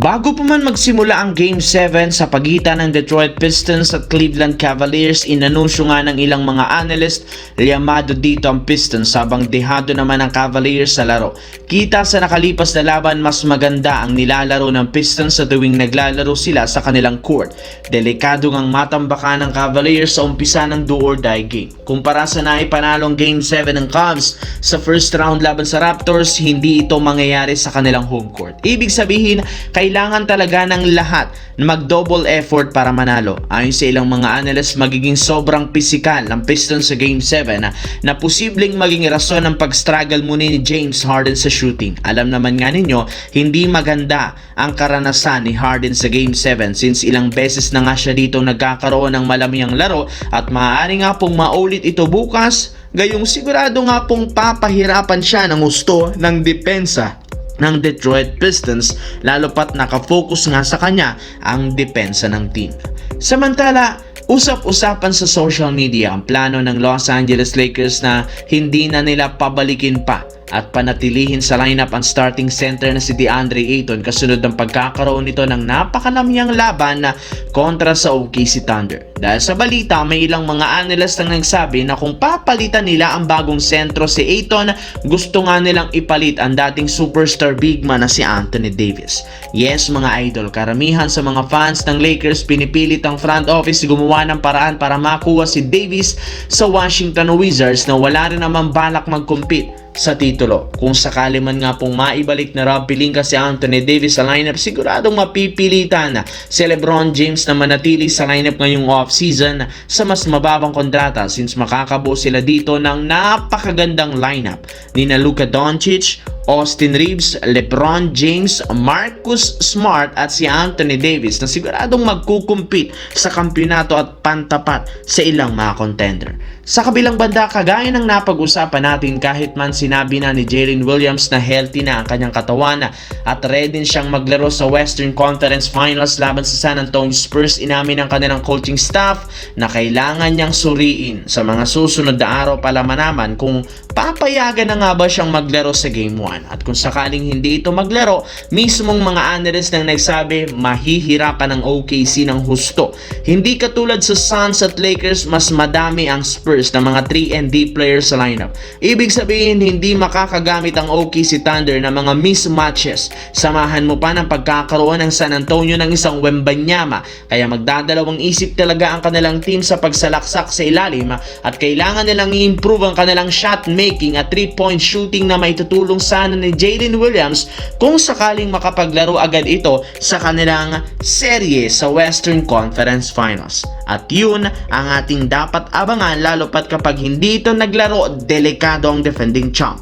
Bago pa man magsimula ang Game 7 sa pagitan ng Detroit Pistons at Cleveland Cavaliers, inanunsyo nga ng ilang mga analyst, liyamado dito ang Pistons habang dehado naman ang Cavaliers sa laro. Kita sa nakalipas na laban, mas maganda ang nilalaro ng Pistons sa tuwing naglalaro sila sa kanilang court. Delikado ngang matambakan ng Cavaliers sa umpisa ng do-or-die game. Kumpara sa naipanalong Game 7 ng Cavs sa first round laban sa Raptors, hindi ito mangyayari sa kanilang home court. Ibig sabihin, kailangan talaga ng lahat na mag-double effort para manalo. Ayon sa ilang mga analysts, magiging sobrang pisikal ng Pistons sa Game 7 na posibleng maging rason ng pag-struggle muna ni James Harden sa shooting. Alam naman nga ninyo, hindi maganda ang karanasan ni Harden sa Game 7 since ilang beses na nga siya dito nagkakaroon ng malamiyang laro at maaari nga pong maulit ito bukas. Gayong sigurado nga pong papahirapan siya ng gusto ng depensa ng Detroit Pistons, lalo pat nakafocus nga sa kanya ang depensa ng team. Samantala, usap-usapan sa social media ang plano ng Los Angeles Lakers na hindi na nila pabalikin pa at panatilihin sa lineup ang starting center na si DeAndre Ayton kasunod ng pagkakaroon nito ng napakalamyang laban na kontra sa OKC Thunder. Dahil sa balita, may ilang mga analyst ang nagsabi na kung papalitan nila ang bagong sentro si Ayton, gusto nga nilang ipalit ang dating superstar big man na si Anthony Davis. Yes mga idol, karamihan sa mga fans ng Lakers pinipilit ang front office gumawa ng paraan para makuha si Davis sa Washington Wizards na wala rin naman balak mag-compete sa titulo. Kung sakali man nga pong maibalik na Rob Pelinka si Anthony Davis sa lineup, siguradong mapipilitan na si LeBron James na manatili sa lineup ngayong off-season sa mas mababang kontrata since makakabuo sila dito ng napakagandang lineup ni na Luka Doncic, Austin Reeves, LeBron James, Marcus Smart at si Anthony Davis na siguradong magkukumpit sa kampyonato at pantapat sa ilang mga contender. Sa kabilang banda, kagaya ng napag-usapan natin, kahit man sinabi na ni Jalen Williams na healthy na ang kanyang katawan at ready siyang maglaro sa Western Conference Finals laban sa San Antonio Spurs, inamin ng kanilang coaching staff na kailangan niyang suriin sa mga susunod na araw para malaman kung papayagan na nga ba siyang maglaro sa Game 1. At kung sakaling hindi ito maglaro, mismong mga analysts nang nagsabi mahihirapan ang OKC ng husto. Hindi katulad sa Suns at Lakers, mas madami ang Spurs na mga 3-and-D players sa lineup. Ibig sabihin, hindi makakagamit ang OKC Thunder ng mga mismatches. Samahan mo pa ng pagkakaroon ng San Antonio ng isang Wembanyama, kaya magdadalawang isip talaga ang kanilang team sa pagsalaksak sa ilalim at kailangan nilang i-improve ang kanilang shot making at 3-point shooting na may tutulong sana ni Jalen Williams kung sakaling makapaglaro agad ito sa kanilang serye sa Western Conference Finals. At yun ang ating dapat abangan, lalo pat kapag hindi ito naglaro, delikado ang defending champ.